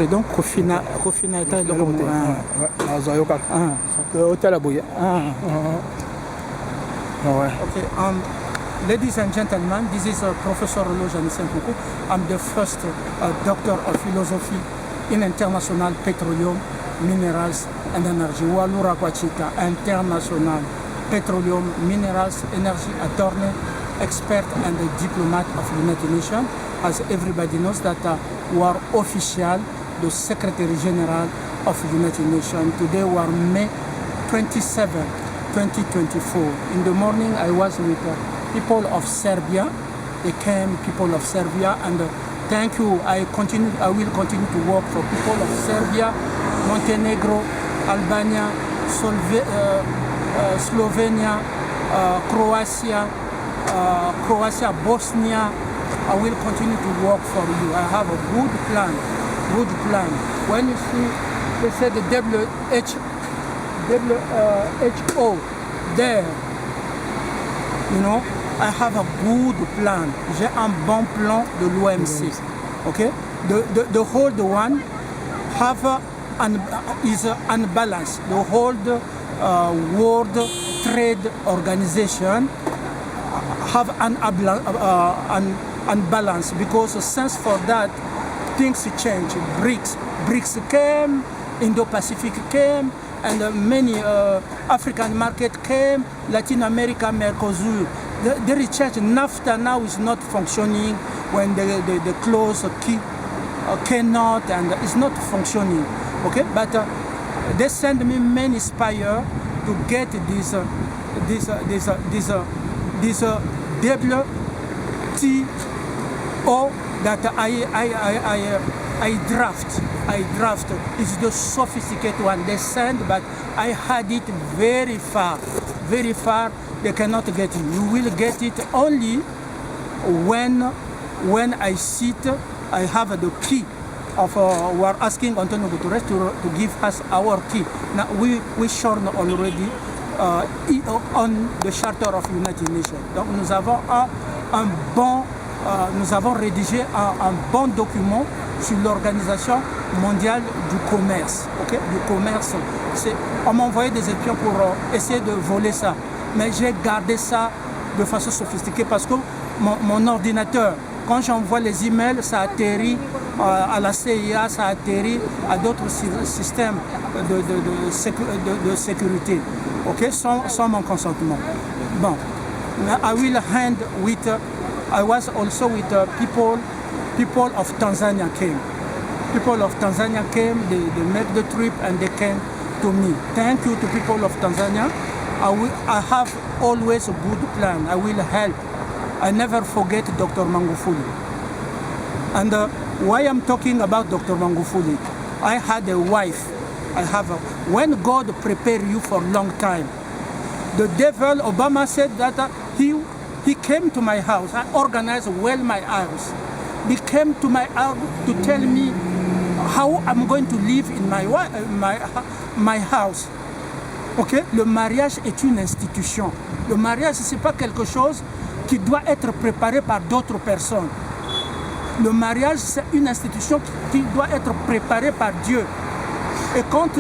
donc Kofina était le côté. Okay. Ladies and gentlemen, this is Professor Lojani Senkuku. I'm the first doctor of philosophy in international petroleum, minerals and energy. Walura Kwachika, international petroleum, minerals, energy attorney, expert and a diplomat of the United Nations. As everybody knows that we are official, the Secretary General of the United Nations. Today we are May 27, 2024. In the morning I was with people of Serbia. They came, people of Serbia, and thank you. I will continue to work for people of Serbia, Montenegro, Albania, Slovenia, Croatia, Bosnia. I will continue to work for you. I have a good plan. When you see, they say the WHO there, you know, I have a good plan. J'ai un bon plan de l'OMC. Okay? The whole one is unbalanced. The whole World Trade Organization have an unbalance, because since for that things change. BRICS came, Indo-Pacific came, and many African market came, Latin America, Mercosur. The research NAFTA now is not functioning when the clause cannot, and it's not functioning. Okay, but they send me many spies to get this WTO that I draft. It's the sophisticated one they send, but I had it very far. They cannot get it. You will get it only when I sit. I have the key of we are asking Antonio Guterres to give us our key. Now we shown already on the Charter of United Nations. Donc nous avons rédigé un bon document sur l'Organisation mondiale du commerce. Okay? Du commerce. On m'a envoyé des espions pour essayer de voler ça. Mais j'ai gardé ça de façon sophistiquée parce que mon ordinateur, quand j'envoie les emails, ça atterrit à la CIA, ça atterrit à d'autres systèmes de sécurité, okay? Sans mon consentement. Bon, I will hand with, I was also with people of Tanzania came. People of Tanzania came, they made the trip and they came to me. Thank you to people of Tanzania. I have always a good plan. I will help. I never forget Dr. Magufuli. And why I'm talking about Dr. Magufuli, I had a wife. When God prepared you for a long time, the devil, Obama said that he came to my house. I organized well my house. He came to my house to tell me how I'm going to live in my house. Okay? Le mariage est une institution. Le mariage, ce n'est pas quelque chose qui doit être préparé par d'autres personnes. Le mariage, c'est une institution qui doit être préparée par Dieu. Et quand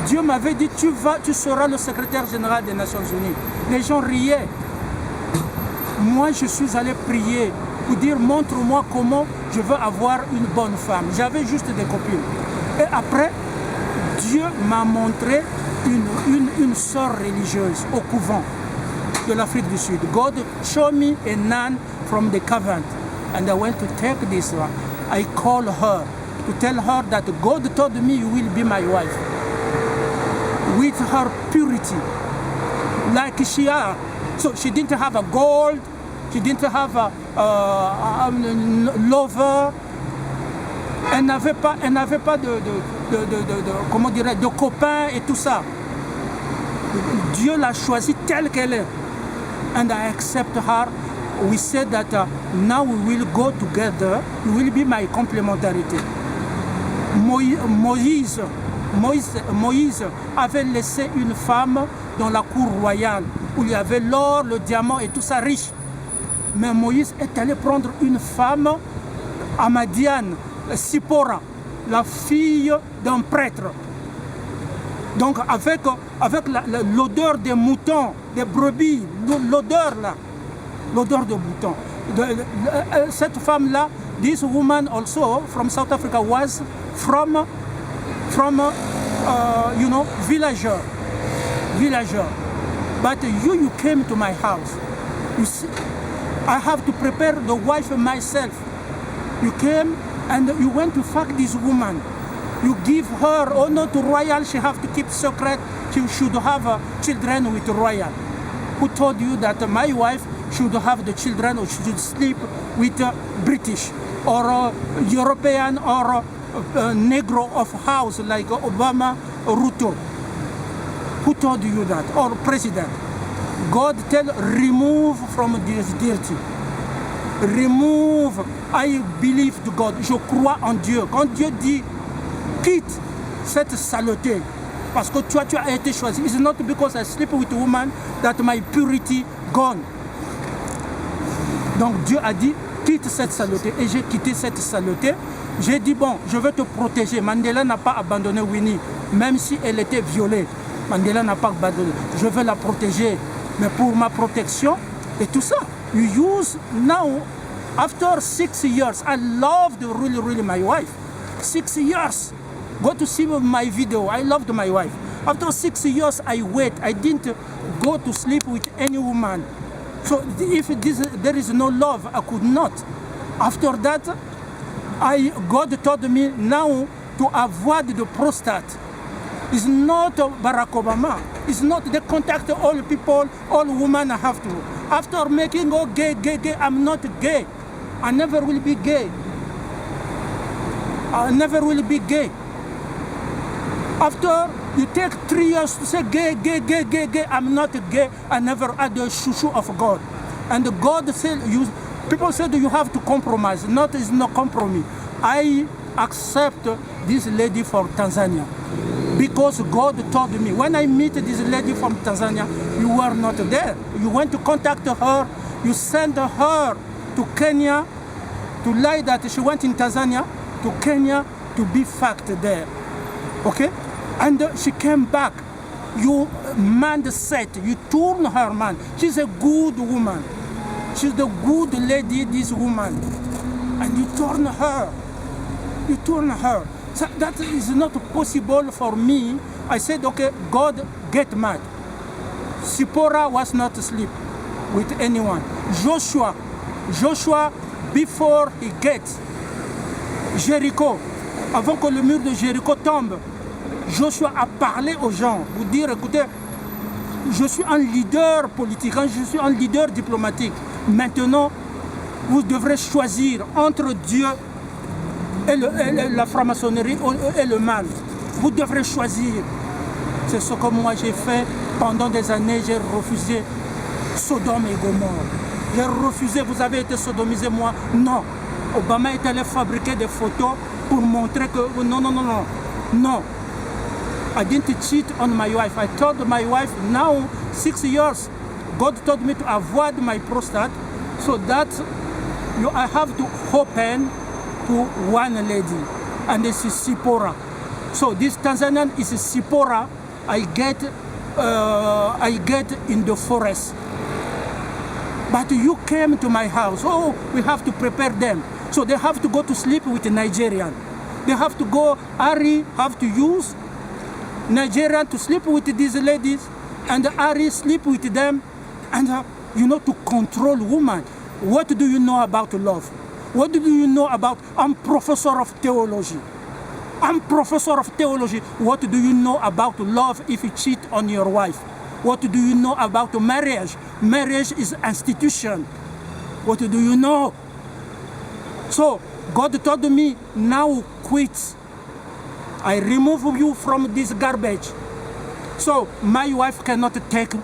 Dieu m'avait dit, tu seras le secrétaire général des Nations Unies, les gens riaient. Moi, je suis allé prier pour dire, montre-moi comment je veux avoir une bonne femme. J'avais juste des copines. Et après, Dieu m'a montré une sœur religieuse au couvent de l'Afrique du Sud. God showed me a nun from the convent, and I went to take this one. I called her to tell her that God told me you will be my wife. With her purity, like she are. So she didn't have a gold, she didn't have a lover. Elle n'avait pas comment dirais, de copains et tout ça. Dieu l'a choisie telle qu'elle est. And I accept her. We said that now we will go together. You will be my complementarity. Moïse avait laissé une femme dans la cour royale où il y avait l'or, le diamant et tout ça riche. Mais Moïse est allé prendre une femme à Madian, Sipora, la fille d'un prêtre. Donc avec l'odeur des moutons, des brebis, l'odeur là, l'odeur des moutons. Cette femme-là, this woman also from South Africa was from villager. But you came to my house. You see, I have to prepare the wife myself. You came and you went to fuck this woman. You give her honor to royal, she have to keep secret. She should have children with royal. Who told you that my wife should have the children or should sleep with British or European or Negro of house like Obama or Ruto? Who told you that? Or president? God tell, remove from this dirty. Remove. I believe to God. Je crois en Dieu. Quand Dieu dit, quitte cette saleté, parce que toi, tu as été choisi. It's not because I sleep with a woman that my purity gone. Donc Dieu a dit, quitte cette saleté. Et j'ai quitté cette saleté. J'ai dit, bon, je veux te protéger. Mandela n'a pas abandonné Winnie, même si elle était violée. Mandela n'a pas abandonné. Je veux la protéger. Mais pour ma protection et tout ça, you use now, after 6 years, I loved really my wife. 6 years. Go to see my video. I loved my wife. After 6 years, I wait. I didn't go to sleep with any woman. So if there is no love, I could not. After that, God told me now to avoid the prostate. It's not Barack Obama. It's not they contact all people, all women have to. After making gay, I'm not gay. I never will be gay. I never will be gay. After you take 3 years to say gay, I'm not gay. I never had the shushu of God. And God said, people said you have to compromise. It's no compromise. I accept this lady from Tanzania. Because God told me, when I meet this lady from Tanzania, you were not there. You went to contact her, you sent her to Kenya to lie that she went in Tanzania to Kenya to be fucked there. Okay? And she came back. You mindset, you turn her man. She's a good woman. She's the good lady, this woman. And you turn her. You turn her. So that is not possible for me. I said, okay, God, get mad. Sipora was not asleep with anyone. Joshua, before he gets Jéricho, avant que le mur de Jéricho tombe, Joshua a parlé aux gens pour dire, écoutez, je suis un leader politique, je suis un leader diplomatique. Maintenant, vous devrez choisir entre Dieu et la franc-maçonnerie et le mal. Vous devrez choisir. C'est ce que moi j'ai fait pendant des années. J'ai refusé Sodome et Gomorrhe. J'ai refusé, vous avez été sodomisé, moi. Non. Obama est allé fabriquer des photos pour montrer que non. I didn't cheat on my wife. I told my wife now 6 years. God told me to avoid my prostate so that I have to open to one lady, and this is Sipora. So this Tanzanian is Sipora. I get in the forest. But you came to my house. Oh, we have to prepare them. So they have to go to sleep with a Nigerian. They have to go. Ari have to use Nigerian to sleep with these ladies, and Ari sleep with them, and to control women. What do you know about love? What do you know about? I'm professor of theology. What do you know about love if you cheat on your wife? What do you know about marriage? Marriage is an institution. What do you know? So God told me, now quit. I remove you from this garbage. So my wife cannot take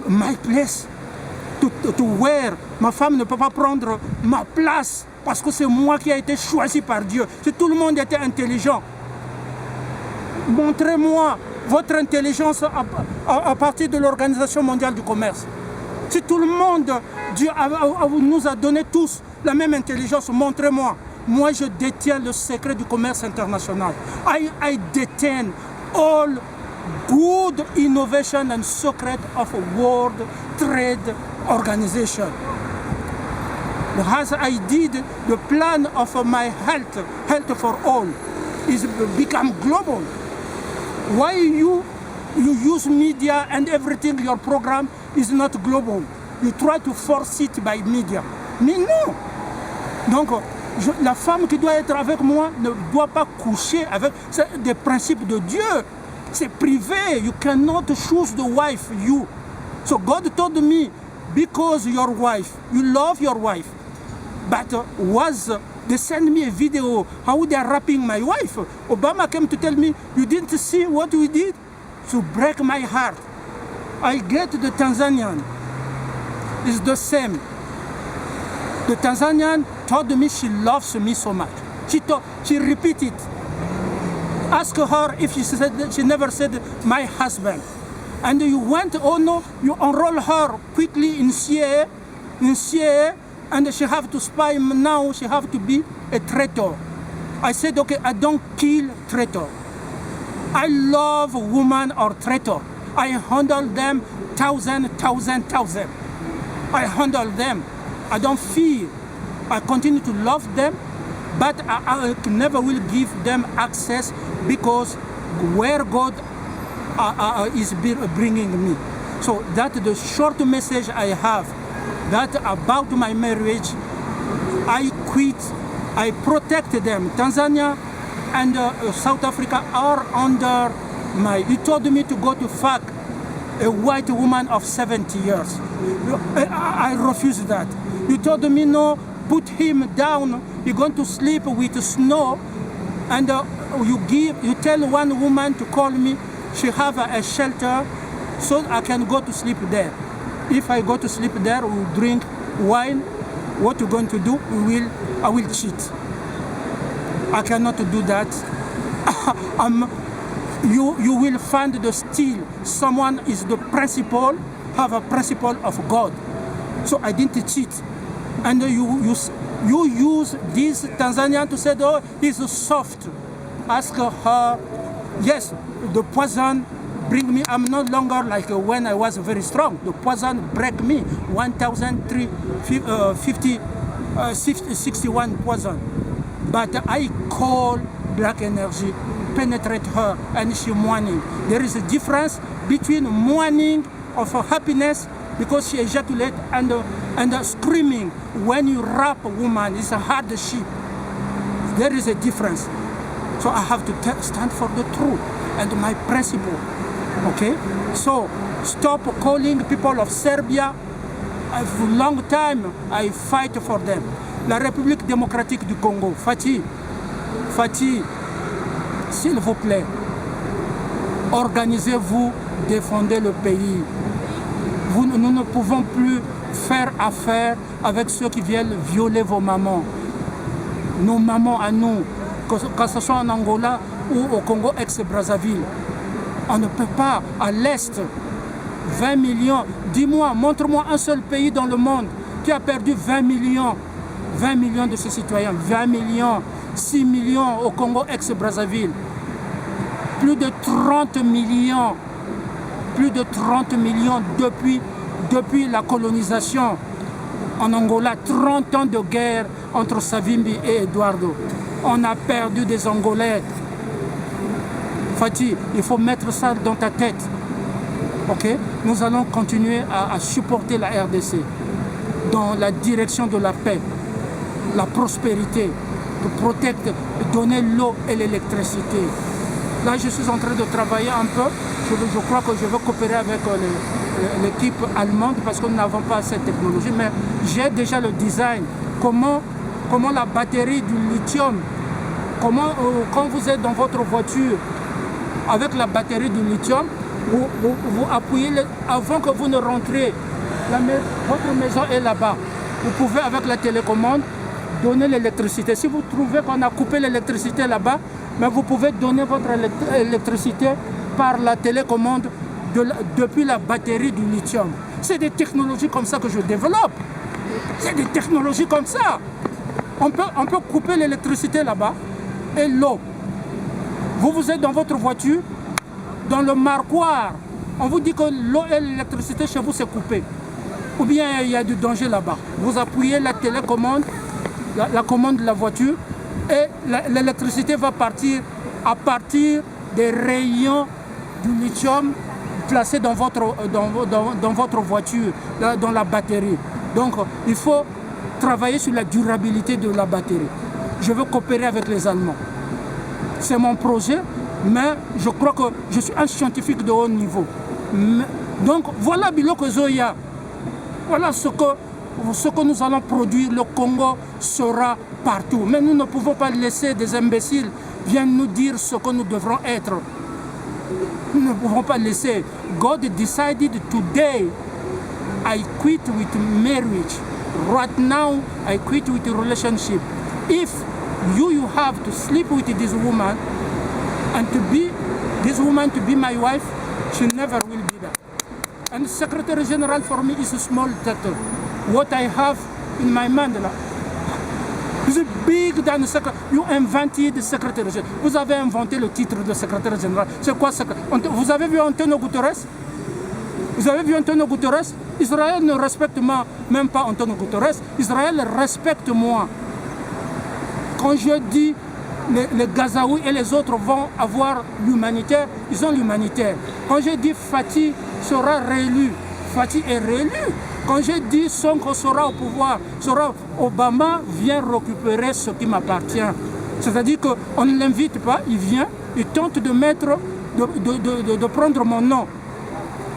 my place to wear. Ma femme ne peut pas prendre ma place parce que c'est moi qui ai été choisi par Dieu. Si tout le monde était intelligent, montrez-moi votre intelligence à partir de l'Organisation mondiale du commerce. Si tout le monde, Dieu nous a donné tous la même intelligence, montrez-moi. Moi, je détiens le secret du commerce international. I detain all good innovation and secret of World Trade Organization. As I did, the plan of my health for all, is become global. Why you use media and everything, your program is not global? You try to force it by media. Mais non. Donc, la femme qui doit être avec moi ne doit pas coucher avec des principes de Dieu. C'est privé. You cannot choose the wife you. So God told me, because your wife, you love your wife, but they send me a video how they are raping my wife. Obama came to tell me, you didn't see what we did? To break my heart. I get the Tanzanian. It's the same. The Tanzanian told me she loves me so much. She repeated. Ask her if she never said my husband. And you went, oh no, you enroll her quickly in CIA, and she have to spy now, she have to be a traitor. I said, okay, I don't kill traitor. I love woman or traitor. I handle them thousand. I handle them. I don't fear. I continue to love them, but I never will give them access, because where God is bringing me. So that's the short message I have. That about my marriage, I quit. I protect them. Tanzania and South Africa are under my. He told me to go to fuck a white woman of 70 years. I refused that. You told me no, put him down. You're going to sleep with snow, and you tell one woman to call me. She have a shelter, so I can go to sleep there. If I go to sleep there, we will drink wine. What you're going to do? I will cheat. I cannot do that. You will find the steel. Someone is the principle, have a principle of God. So I didn't cheat. And you use this Tanzanian to say, oh, he's soft. Ask her, yes, the poison bring me, I'm no longer like when I was very strong. The poison break me, 1,361 poison. But I call black energy, penetrate her, and she mourning. There is a difference between mourning of happiness because she ejaculates and screaming when you rap a woman. It's a hardship. There is a difference. So I have to stand for the truth and my principle. Okay? So stop calling people of Serbia. For a long time I fight for them. La République démocratique du Congo, Fatih, s'il vous plaît, organisez-vous, défendez le pays. Nous ne pouvons plus faire affaire avec ceux qui viennent violer vos mamans. Nos mamans à nous, que ce soit en Angola ou au Congo ex-Brazzaville. On ne peut pas, à l'Est, 20 millions. Dis-moi, montre-moi un seul pays dans le monde qui a perdu 20 millions de ses citoyens. 20 millions, 6 millions au Congo ex-Brazzaville. Plus de 30 millions depuis la colonisation en Angola. 30 ans de guerre entre Savimbi et Eduardo. On a perdu des Angolais. Fatih, il faut mettre ça dans ta tête. Okay? Nous allons continuer à supporter la RDC dans la direction de la paix, la prospérité, de protéger, donner l'eau et l'électricité. Là, je suis en train de travailler un peu. Je crois que je vais coopérer avec l'équipe allemande parce que nous n'avons pas cette technologie. Mais j'ai déjà le design. Comment la batterie du lithium, quand vous êtes dans votre voiture avec la batterie du lithium, vous appuyez avant que vous ne rentrez. Votre maison est là-bas. Vous pouvez, avec la télécommande, donner l'électricité. Si vous trouvez qu'on a coupé l'électricité là-bas, mais vous pouvez donner votre électricité par la télécommande depuis la batterie du lithium. C'est des technologies comme ça que je développe. C'est des technologies comme ça. On peut couper l'électricité là-bas et l'eau. Vous êtes dans votre voiture, dans le marquoir. On vous dit que l'eau et l'électricité chez vous c'est coupé. Ou bien il y a du danger là-bas. Vous appuyez la télécommande, la commande de la voiture et l'électricité va partir à partir des rayons du lithium placés dans votre voiture, dans la batterie. Donc il faut travailler sur la durabilité de la batterie. Je veux coopérer avec les Allemands. C'est mon projet, mais je crois que je suis un scientifique de haut niveau. Donc voilà Biloko Zoya. Voilà ce que nous allons produire. Le Congo sera partout. Mais nous ne pouvons pas laisser des imbéciles viennent nous dire ce que nous devrons être. Nous ne pouvons pas laisser. God decided today, I quit with marriage. Right now, I quit with a relationship. If you have to sleep with this woman and this woman to be my wife, she never will be that. And the Secretary General for me is a small title. What I have in my mind is big than the Secretary. You invented the Secretary General. Vous avez inventé le titre de Secrétaire Général. C'est quoi ça? Vous avez vu Antonio Guterres? Vous avez vu Antonio Guterres? Israël ne respecte même pas Antonio Guterres. Israël respecte moi. Quand je dis les Gazaouis et les autres vont avoir l'humanitaire, ils ont l'humanitaire. Quand je dis Fatih sera réélu, Fatih est réélu. Quand je dis Sonko sera au pouvoir, Obama vient récupérer ce qui m'appartient. C'est-à-dire qu'on ne l'invite pas, il vient, il tente de prendre mon nom.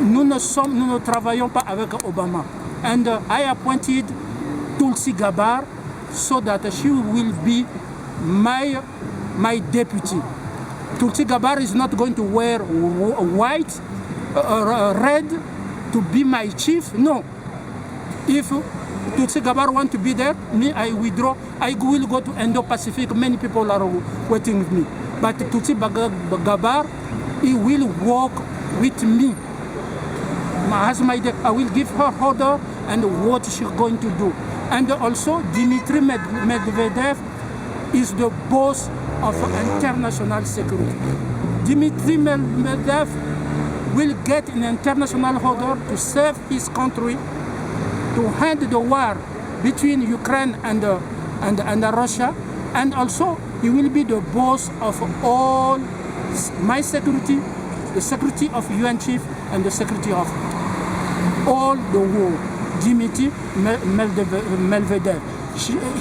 Nous ne travaillons pas avec Obama. And I appointed Tulsi Gabbard so that she will be my deputy. Tulsi Gabbard is not going to wear white or red to be my chief. No. If Tulsi Gabbard want to be there, me, I withdraw. I will go to Indo-Pacific. Many people are waiting with me. But Tulsi Gabbard, he will walk with me. As my I will give her order and what she's going to do. And also, Dmitry Medvedev is the boss of international security. Dmitry Medvedev will get an international order to save his country, to end the war between Ukraine and Russia, and also he will be the boss of all my security, the security of UN chief, and the security of all the world. Dmitry Medvedev.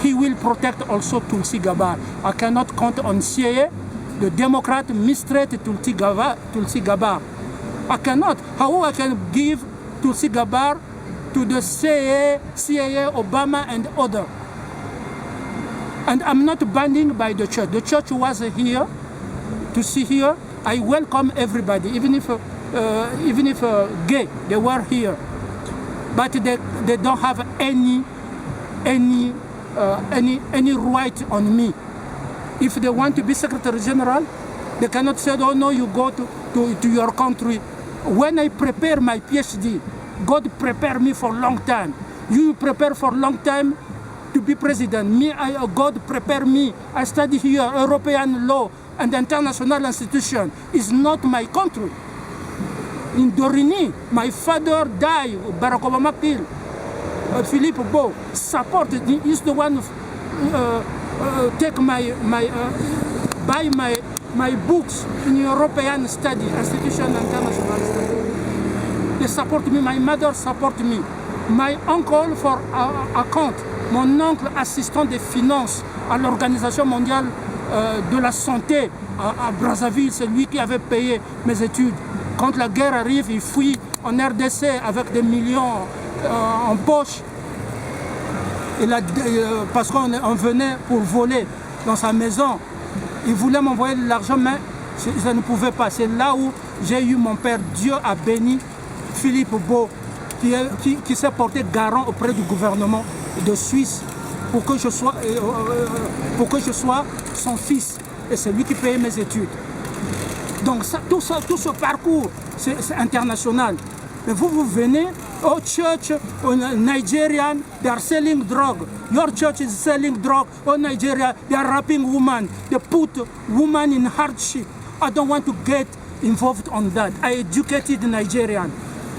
He will protect also Tulsi Gabbard. I cannot count on CIA. The Democrat mistreat Tulsi Gabbard. I cannot. How I can give Tulsi Gabbard to the CIA, Obama, and other? And I'm not banned by the church. The church was here to see here. I welcome everybody, even if gay, they were here. But they don't have any right on me. If they want to be Secretary General, they cannot say, oh no, you go to your country. When I prepare my PhD, God prepared me for a long time. You prepare for a long time to be president. Me, God prepared me. I study here, European law and international institution. It's not my country. In Dorigny, my father died, Barack Obama killed. Philippe Beau supported, he's the one who take buy my books in European study, institution international study. They support me, my mother support me. My uncle for account, mon oncle assistant des finances à l'Organisation mondiale de la santé à Brazzaville, c'est lui qui avait payé mes études. Quand la guerre arrive, il fuit en RDC avec des millions en poche. Parce qu'on venait pour voler dans sa maison. Il voulait m'envoyer de l'argent, mais je ne pouvais pas. C'est là où j'ai eu mon père. Dieu a béni Philippe Beau, qui s'est porté garant auprès du gouvernement de Suisse pour que je sois son fils. Et c'est lui qui payait mes études. Donc tout ce parcours, c'est international. Mais vous venez Oh, church, Nigerian, they are selling drug. Your church is selling drug. Oh, Nigeria, they are raping women. They put women in hardship. I don't want to get involved on that. I educated Nigerian.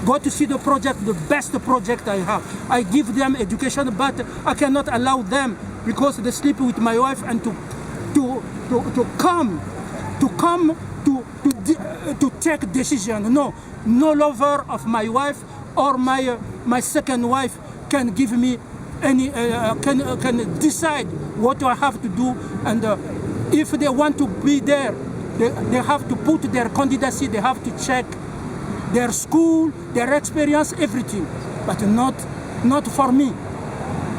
Go to see the project, the best project I have. I give them education, but I cannot allow them because they sleep with my wife and to take decision. No lover of my wife or my second wife can give me any can decide what I have to do, and if they want to be there, they have to put their candidacy. They have to check their school, their experience, everything, but not for me.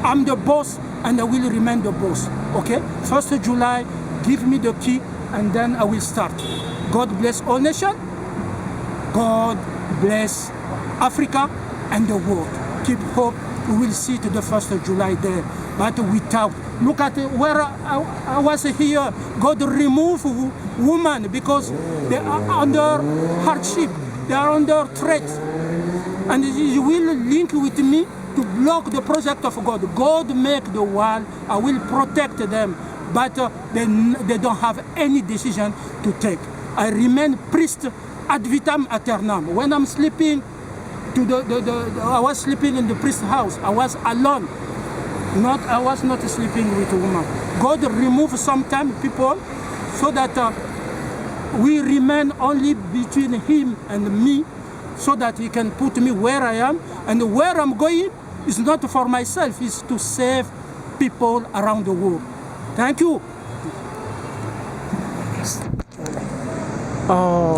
I'm the boss, and I will remain the boss. Okay, 1st of July, give me the key, and then I will start. God bless all nations. God bless Africa and the world. Keep hope. We will see to the 1st of July there. But without, look at where I was here. God remove women because they are under hardship. They are under threat. And you will link with me to block the project of God. God make the wall. I will protect them. But they don't have any decision to take. I remain priest ad vitam aeternam. When I'm sleeping, I was sleeping in the priest's house. I was alone. I was not sleeping with a woman. God remove sometimes people so that we remain only between Him and me, so that He can put me where I am. And where I'm going is not for myself, it's to save people around the world. Thank you. Oh.